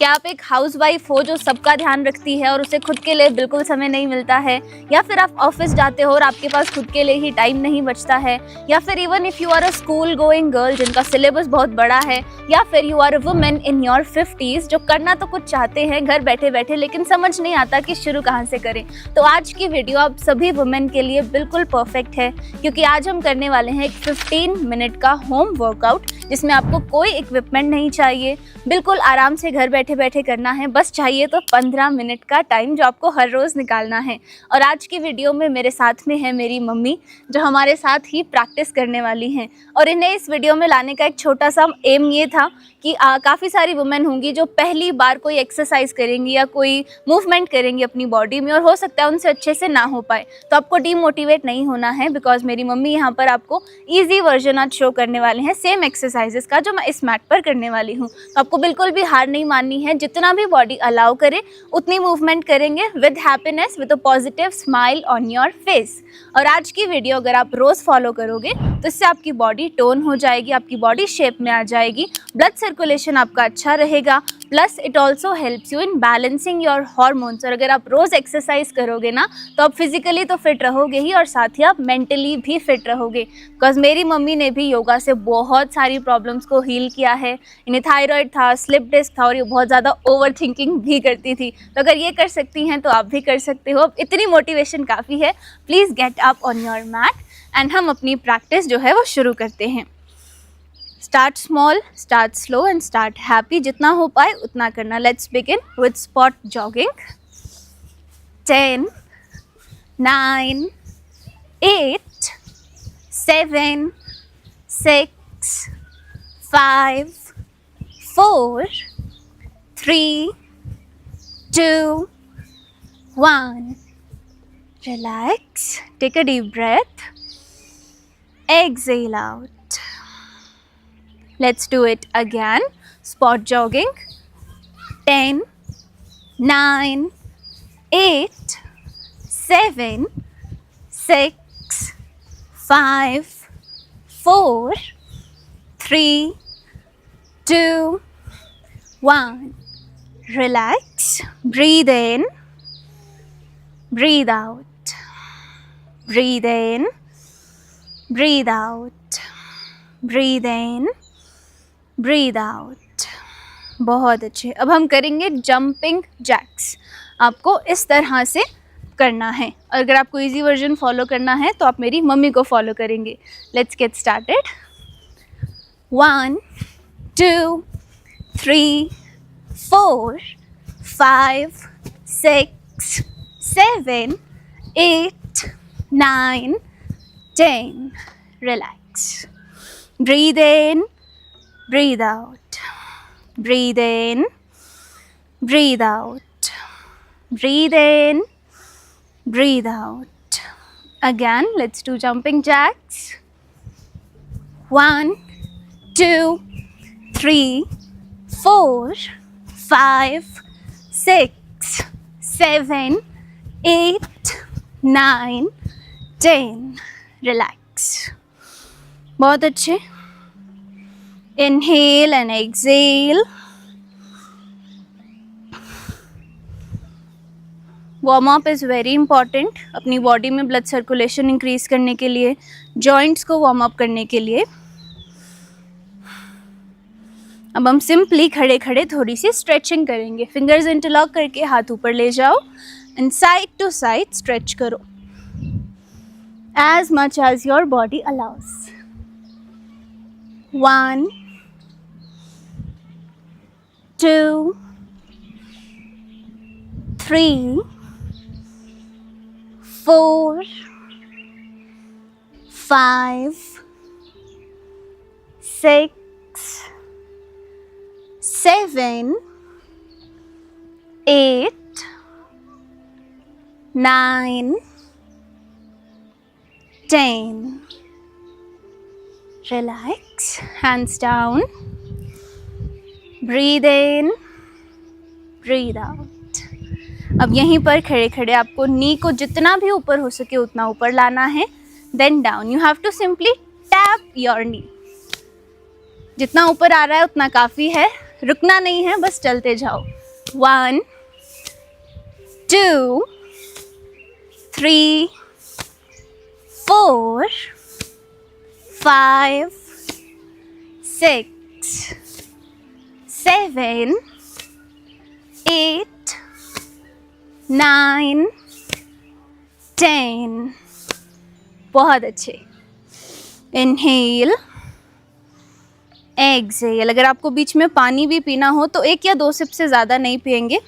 क्या आप एक हाउसवाइफ हो जो सबका ध्यान रखती है और उसे खुद के लिए बिल्कुल समय नहीं मिलता है, या फिर आप ऑफिस जाते हो और आपके पास खुद के लिए ही टाइम नहीं बचता है, या फिर even if you are a school going girl जिनका सिलेबस बहुत बड़ा है, या फिर you are a women in your 50s जो करना तो कुछ चाहते हैं घर बैठे बैठे लेकिन समझ नहीं आता कि शुरू कहाँ से करें। तो आज की वीडियो आप सभी वुमेन के लिए बिल्कुल परफेक्ट है, क्योंकि आज हम करने वाले हैं एक 15 मिनट का होम वर्कआउट जिसमें आपको कोई इक्विपमेंट नहीं चाहिए, बिल्कुल आराम से घर बैठे बैठे करना है। बस चाहिए तो 15 मिनट का टाइम जो आपको हर रोज़ निकालना है। और आज की वीडियो में मेरे साथ में है मेरी मम्मी जो हमारे साथ ही प्रैक्टिस करने वाली हैं। और इन्हें इस वीडियो में लाने का एक छोटा सा एम ये था कि काफ़ी सारी वुमेन होंगी जो पहली बार कोई एक्सरसाइज करेंगी या कोई मूवमेंट करेंगी अपनी बॉडी में और हो सकता है उनसे अच्छे से ना हो पाए। तो आपको डीमोटिवेट नहीं होना है, बिकॉज मेरी मम्मी यहाँ पर आपको ईजी वर्जन आज शो करने वाले हैं सेम एक्सरसाइजेस का जो मैं इस मैट पर करने वाली हूँ। तो आपको बिल्कुल भी हार नहीं माननी है, जितना भी बॉडी अलाउ करे उतनी मूवमेंट करेंगे with happiness, with a positive smile on your face. और आज की वीडियो अगर आप रोज़ फॉलो करोगे तो इससे आपकी बॉडी टोन हो जाएगी, आपकी बॉडी शेप में आ जाएगी, ब्लड सर्कुलेशन आपका अच्छा रहेगा, plus it also helps you in balancing your hormones. और अगर आप रोज़ एक्सरसाइज करोगे ना तो आप फिजिकली तो फिट रहोगे ही और साथ ही आप मेंटली भी फिट रहोगे। बिकॉज मेरी मम्मी ने भी योगा से बहुत सारी प्रॉब्लम्स को हील किया है। इन्हें थायराइड था, स्लिप डिस्क था और ये बहुत ज़्यादा ओवर थिंकिंग भी करती थी। तो अगर ये कर सकती हैं तो आप भी कर सकते हो। अब इतनी मोटिवेशन काफ़ी है, please get up on your mat and हम अपनी प्रैक्टिस जो है वो शुरू करते हैं। Start small, start slow and start happy. जितना हो पाए उतना करना। Let's begin with spot jogging. 10, 9, 8, 7, 6, 5, 4, 3, 2, 1. Relax. Take a deep breath. Exhale out. Let's do it again. Spot jogging. 10, 9, 8, 7, 6, 5, 4, 3, 2, 1. Relax. Breathe in. Breathe out. Breathe in. Breathe out. Breathe in. Breathe out. बहुत अच्छे। अब हम करेंगे jumping jacks. आपको इस तरह से करना है। और अगर आपको इजी वर्जन फॉलो करना है तो आप मेरी मम्मी को फॉलो करेंगे। Let's get started. 1, 2, 3, 4, 5, 6, 7, 8, 9, 10. Relax. Breathe in, breathe out. Breathe in, breathe out. Breathe in, breathe out. Again, let's do jumping jacks. 1, 2, 3, 4, 5, 6, 7, 8, 9, 10. Relax. बहुत अच्छे। Inhale and exhale. Warm up is very important अपनी body में blood circulation increase करने के लिए, joints को warm up करने के लिए। अब हम सिंपली खड़े खड़े थोड़ी सी स्ट्रेचिंग करेंगे। फिंगर्स इंटरलॉक करके हाथ ऊपर ले जाओ and side to side stretch करो as much as your body allows. 1, 2, 3, 4, 5, 6, 7, 8, 9, 10. Relax. Hands down. Breathe in. Breathe out. अब यहीं पर खड़े खड़े आपको नी को जितना भी ऊपर हो सके उतना ऊपर लाना है. Then down. You have to simply tap your knee. जितना ऊपर आ रहा है उतना काफ़ी है. रुकना नहीं है, बस चलते जाओ। 1 2 3 4 5 6 7 8 9 10। बहुत अच्छे। Inhale, exhale. अगर आपको बीच में पानी भी पीना हो तो 1 या 2 सिप से ज़्यादा नहीं पिएंगे।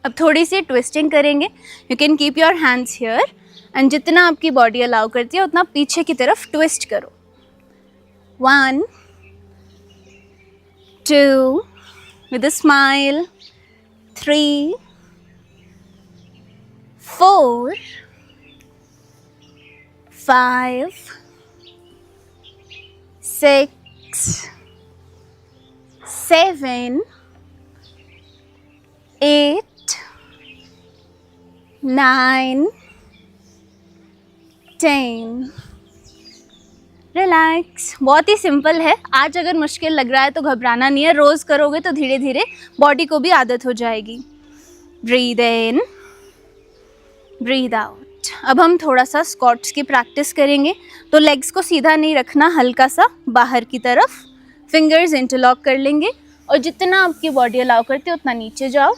अब थोड़ी सी ट्विस्टिंग करेंगे। You can keep your hands here and जितना आपकी बॉडी अलाउ करती है उतना पीछे की तरफ ट्विस्ट करो। 1 2 with a smile, 3 4 5 6 7 8 9 10। रिलैक्स। बहुत ही सिंपल है। आज अगर मुश्किल लग रहा है तो घबराना नहीं है, रोज़ करोगे तो धीरे धीरे बॉडी को भी आदत हो जाएगी। Breathe in, breathe out. अब हम थोड़ा सा स्क्वाट्स की प्रैक्टिस करेंगे। तो लेग्स को सीधा नहीं रखना, हल्का सा बाहर की तरफ, फिंगर्स इंटरलॉक कर लेंगे और जितना आपकी बॉडी अलाउ करती है उतना नीचे जाओ,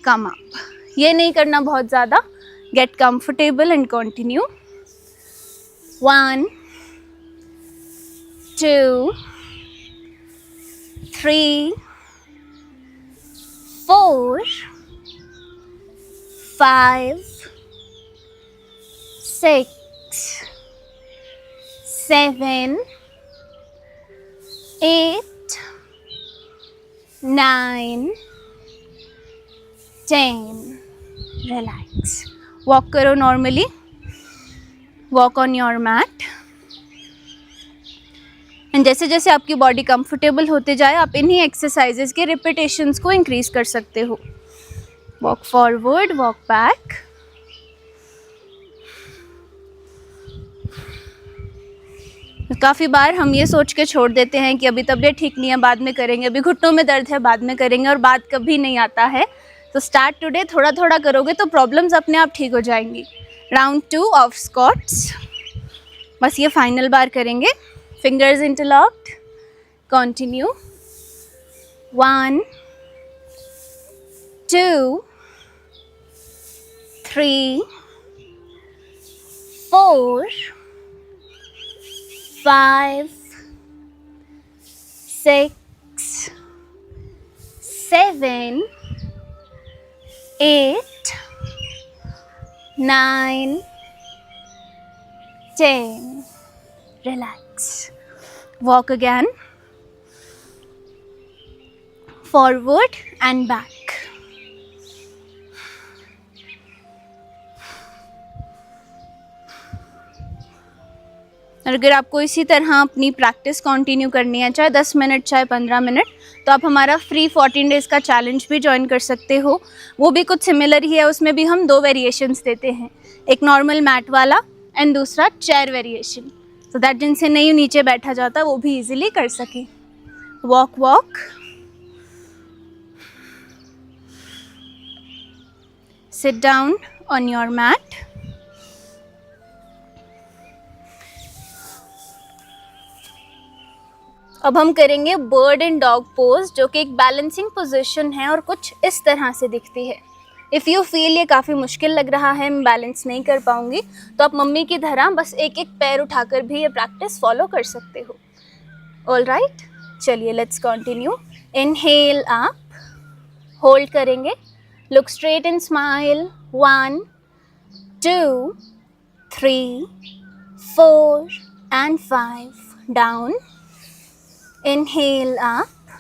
कम अप। ये नहीं करना बहुत ज़्यादा। Get comfortable and continue. 1 2 3 4 5 6 7 8 9 10। Relax. Walk करो normally, walk on your mat. And जैसे जैसे आपकी बॉडी कंफर्टेबल होते जाए आप इन्हीं एक्सरसाइजेस के रिपीटेशंस को इंक्रीज कर सकते हो। Walk forward, walk back. काफ़ी बार हम ये सोच के छोड़ देते हैं कि अभी तबीयत ठीक नहीं है, बाद में करेंगे, अभी घुटनों में दर्द है, बाद में करेंगे, और बाद कभी नहीं आता है। तो स्टार्ट टुडे, थोड़ा थोड़ा करोगे तो प्रॉब्लम्स अपने आप ठीक हो जाएंगी। Round 2 of squats. बस ये फाइनल बार करेंगे। Fingers interlocked, continue. 1 2 3 4 5 6 7 8 9 10। Relax. Walk again. Forward and back. और अगर आपको इसी तरह अपनी प्रैक्टिस कंटिन्यू करनी है, चाहे 10 मिनट चाहे 15 मिनट, तो आप हमारा फ्री 14 डेज़ का चैलेंज भी ज्वाइन कर सकते हो। वो भी कुछ सिमिलर ही है, उसमें भी हम 2 वेरिएशंस देते हैं, एक नॉर्मल मैट वाला एंड दूसरा चेयर वेरिएशन, सो दैट जिनसे नहीं नीचे बैठा जाता वो भी इजीली कर सके। Walk walk, sit down on your mat. अब हम करेंगे बर्ड एंड डॉग पोज, जो कि एक बैलेंसिंग पोजीशन है और कुछ इस तरह से दिखती है। इफ़ यू फील ये काफ़ी मुश्किल लग रहा है, मैं बैलेंस नहीं कर पाऊंगी, तो आप मम्मी की तरह बस एक एक पैर उठाकर भी ये प्रैक्टिस फॉलो कर सकते हो। ऑल राइट, चलिए let's continue. Inhale up, hold करेंगे, look straight and smile. 1 2 3 4 and 5 down. Inhale up,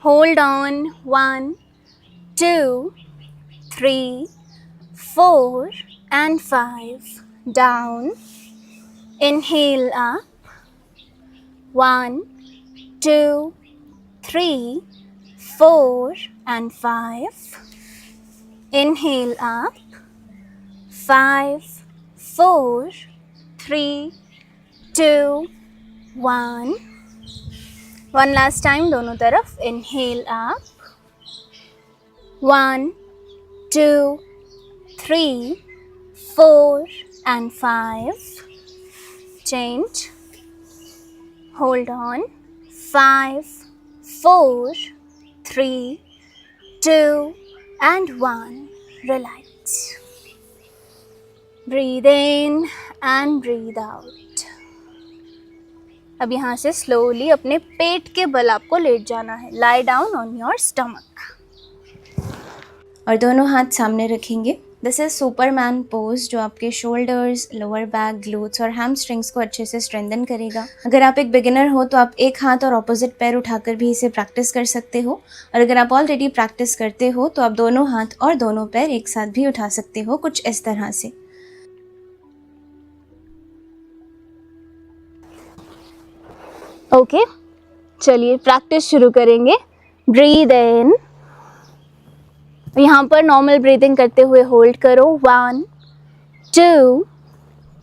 hold on, 1 2 3 4 and 5 down. Inhale up, 1 2 3 4 and 5. Inhale up, 5 4 3 2 1, one last time दोनों तरफ. Inhale up. 1, 2, 3, 4 and 5. Change. Hold on. 5, 4, 3, 2 and 1. Relax. Breathe in and breathe out. अब यहाँ से slowly अपने पेट के बल आपको late जाना है. लाई डाउन ऑन योर स्टमक और दोनों हाथ सामने रखेंगे. दिस इज सुपरमैन पोज, जो आपके शोल्डर्स, लोअर बैक, ग्लूट्स और हैमस्ट्रिंग्स को अच्छे से स्ट्रेंथन करेगा. अगर आप एक बिगिनर हो तो आप एक हाथ और ऑपोजिट पैर उठाकर भी इसे प्रैक्टिस कर सकते हो, और अगर आप ऑलरेडी प्रैक्टिस करते हो तो आप दोनों हाथ और दोनों पैर एक साथ भी उठा सकते हो, कुछ इस तरह से. ओके, चलिए प्रैक्टिस शुरू करेंगे. Breathe in. यहाँ पर नॉर्मल ब्रीदिंग करते हुए होल्ड करो. 1, 2,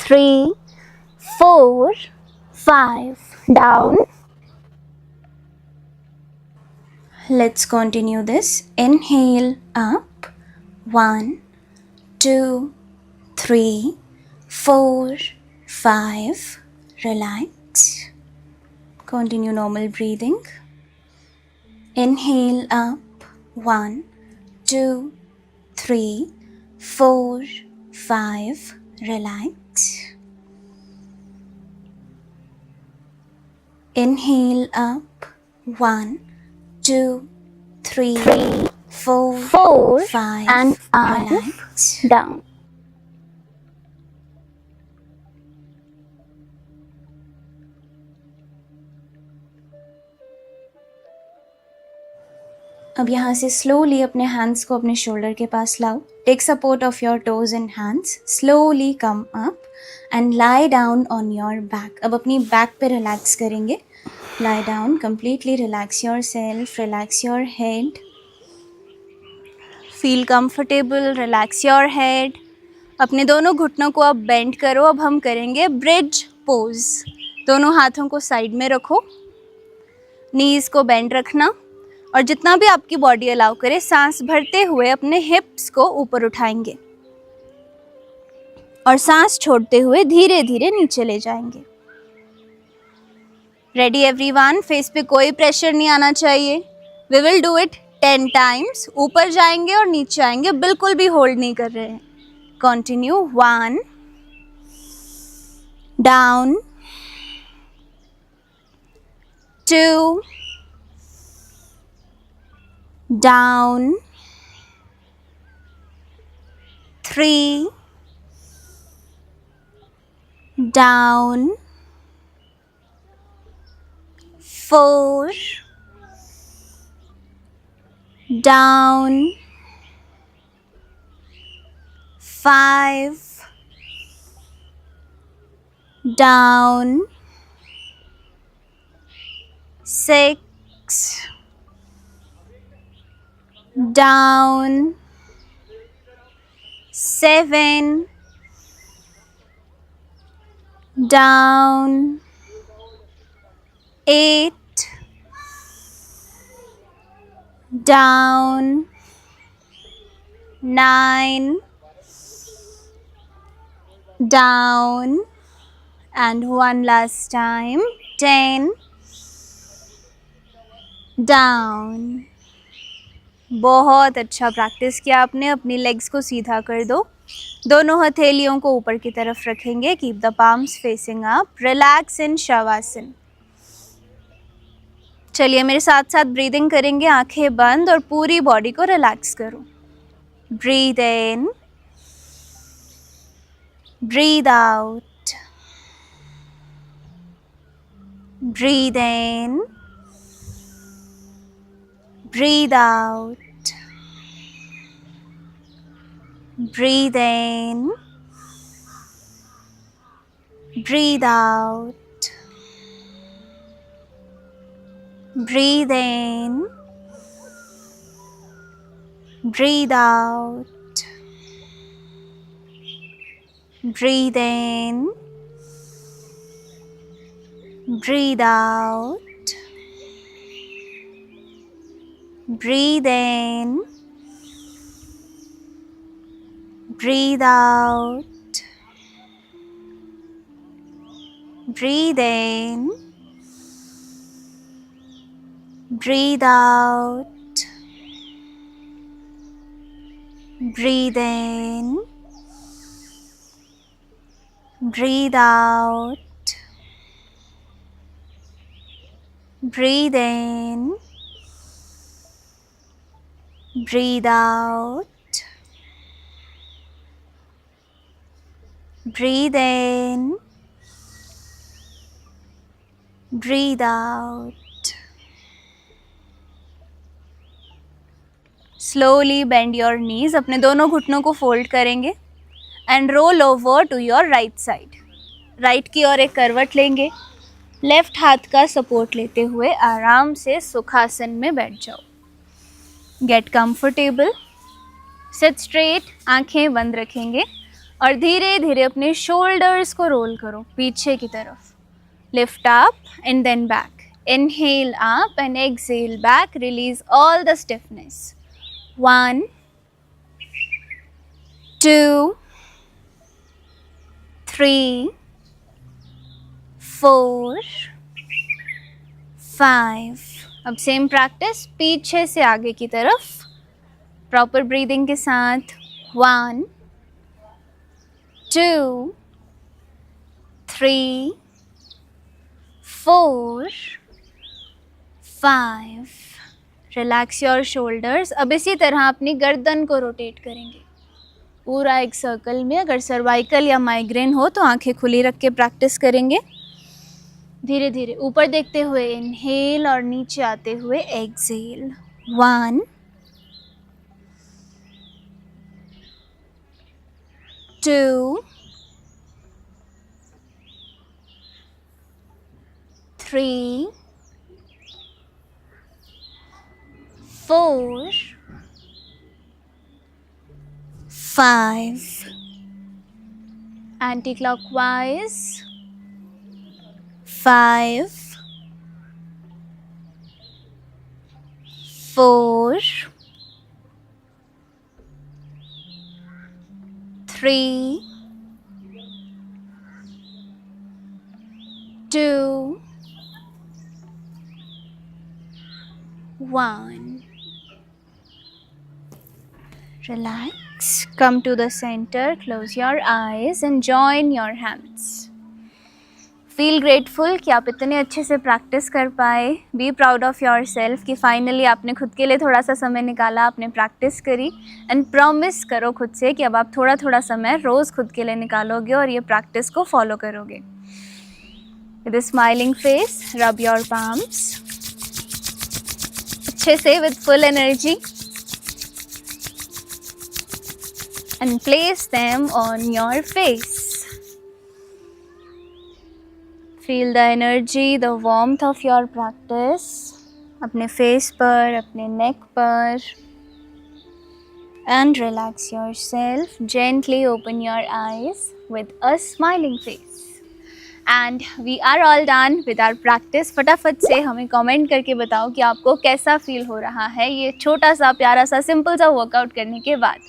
3, 4, 5. Down. Let's continue this. Inhale up. 1, 2, 3, 4, 5. Relax. Continue normal breathing. Inhale up. 1, 2, 3, 4, 5. Relax. Inhale up. 1, 2, 3, 4, 5 and relax. Down. अब यहाँ से स्लोली अपने हैंड्स को अपने शोल्डर के पास लाओ. Take support of your toes and hands. Slowly come up and lie down on your back. अब अपनी बैक पे रिलैक्स करेंगे. Lie down, completely relax yourself, relax your head. Feel comfortable, relax your head. अपने दोनों घुटनों को अब bend करो. अब हम करेंगे ब्रिज पोज. दोनों हाथों को साइड में रखो. नीज को बेंड रखना और जितना भी आपकी बॉडी अलाउ करे, सांस भरते हुए अपने हिप्स को ऊपर उठाएंगे और सांस छोड़ते हुए धीरे धीरे नीचे ले जाएंगे. Ready everyone? फेस पे कोई प्रेशर नहीं आना चाहिए. We will do it 10 times. ऊपर जाएंगे और नीचे आएंगे, बिल्कुल भी होल्ड नहीं कर रहे हैं. Continue. 1, down, 2, down, 3, down, 4, down, 5, down, 6, down, 7, down, 8, down, 9, down, and one last time, 10, down. बहुत अच्छा प्रैक्टिस किया आपने. अपनी लेग्स को सीधा कर दो. दोनों हथेलियों को ऊपर की तरफ रखेंगे. Keep the palms facing up. Relax in shavasana. चलिए मेरे साथ साथ ब्रीदिंग करेंगे. आंखें बंद और पूरी बॉडी को रिलैक्स करो. Breathe in, breathe out, breathe in, breathe out, breathe in, breathe out, breathe in, breathe out, breathe in, breathe out, breathe in, breathe out, breathe in, breathe out, breathe in, breathe out, breathe in, breathe out, breathe in, breathe out. Slowly bend your knees. अपने दोनों घुटनों को fold करेंगे and roll over to your right side. Right की ओर एक करवट लेंगे. लेफ्ट हाथ का सपोर्ट लेते हुए आराम से सुखासन में बैठ जाओ. Get comfortable. Seat straight. आंखें बंद रखेंगे और धीरे धीरे अपने शोल्डर्स को रोल करो पीछे की तरफ. Lift up and then back. Inhale up and exhale back. Release all the stiffness. 1, 2, 3, 4, 5. अब सेम प्रैक्टिस पीछे से आगे की तरफ प्रॉपर ब्रीदिंग के साथ. 1, 2, 3, 4, 5. Relax your shoulders. अब इसी तरह अपनी गर्दन को रोटेट करेंगे पूरा एक सर्कल में. अगर सर्वाइकल या माइग्रेन हो तो आंखें खुली रख के प्रैक्टिस करेंगे. धीरे धीरे ऊपर देखते हुए इनहेल और नीचे आते हुए exhale. 1, 2, 3, 4, 5. Anti-clockwise. 5, 4, 3, 2, 1. Relax. Come to the center. Close your eyes and join your hands. Feel grateful कि आप इतने अच्छे से प्रैक्टिस कर पाए. Be proud of yourself कि फाइनली आपने खुद के लिए थोड़ा सा समय निकाला, आपने प्रैक्टिस करी. एंड प्रॉमिस करो खुद से कि अब आप थोड़ा थोड़ा समय रोज़ खुद के लिए निकालोगे और ये प्रैक्टिस को फॉलो करोगे. With a smiling face, rub your palms. अच्छे से with full energy. And place them on your face. Feel the energy, the warmth of your practice. अपने face पर, अपने neck पर. And relax yourself. Gently open your eyes with a smiling face. And we are all done with our practice. फटाफट से हमें comment करके बताओ कि आपको कैसा फील हो रहा है ये छोटा सा प्यारा सा सिंपल सा वर्कआउट करने के बाद.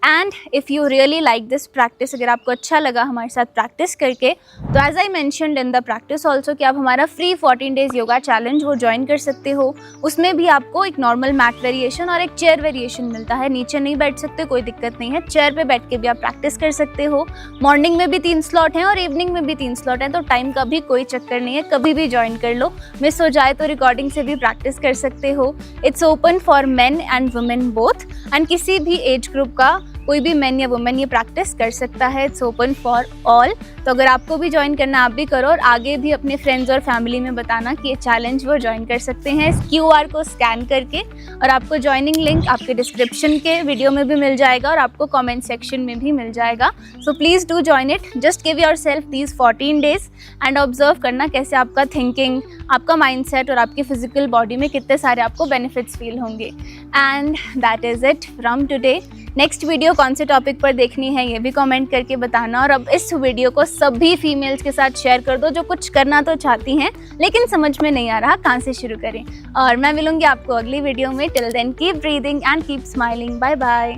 And if you really like this practice, अगर आपको अच्छा लगा हमारे साथ प्रैक्टिस करके, तो as I mentioned in the practice also कि आप हमारा फ्री 14 डेज़ योगा चैलेंज वो ज्वाइन कर सकते हो. उसमें भी आपको एक नॉर्मल मैट वेरिएशन और एक चेयर वेरिएशन मिलता है. नीचे नहीं बैठ सकते, कोई दिक्कत नहीं है, चेयर पे बैठ के भी आप प्रैक्टिस कर सकते हो. मॉर्निंग में भी 3 स्लॉट हैं और इवनिंग में भी 3 स्लॉट हैं, तो टाइम का भी कोई चक्कर नहीं है, कभी भी ज्वाइन कर लो. मिस हो जाए तो रिकॉर्डिंग से भी प्रैक्टिस कर सकते हो. It's open for main and women both. And किसी भी एज ग्रुप का कोई भी मैन या वुमेन ये प्रैक्टिस कर सकता है. It's open for all. तो अगर आपको भी ज्वाइन करना आप भी करो और आगे भी अपने फ्रेंड्स और फैमिली में बताना कि ये चैलेंज वो ज्वाइन कर सकते हैं इस QR को स्कैन करके. और आपको ज्वाइनिंग लिंक आपके डिस्क्रिप्शन के वीडियो में भी मिल जाएगा और आपको कमेंट सेक्शन में भी मिल जाएगा. So please do join it. Just give your self these 14 days and observe करना कैसे आपका थिंकिंग, आपका माइंडसेट और आपकी फिजिकल बॉडी में कितने सारे आपको बेनिफिट्स फील होंगे. And that is it from today. Next video कौन से टॉपिक पर देखनी है ये भी कमेंट करके बताना। और अब इस वीडियो को सभी फीमेल्स के साथ शेयर कर दो जो कुछ करना तो चाहती हैं लेकिन समझ में नहीं आ रहा कहाँ से शुरू करें। और मैं मिलूंगी आपको अगली वीडियो में। Till then keep breathing and keep smiling. Bye bye.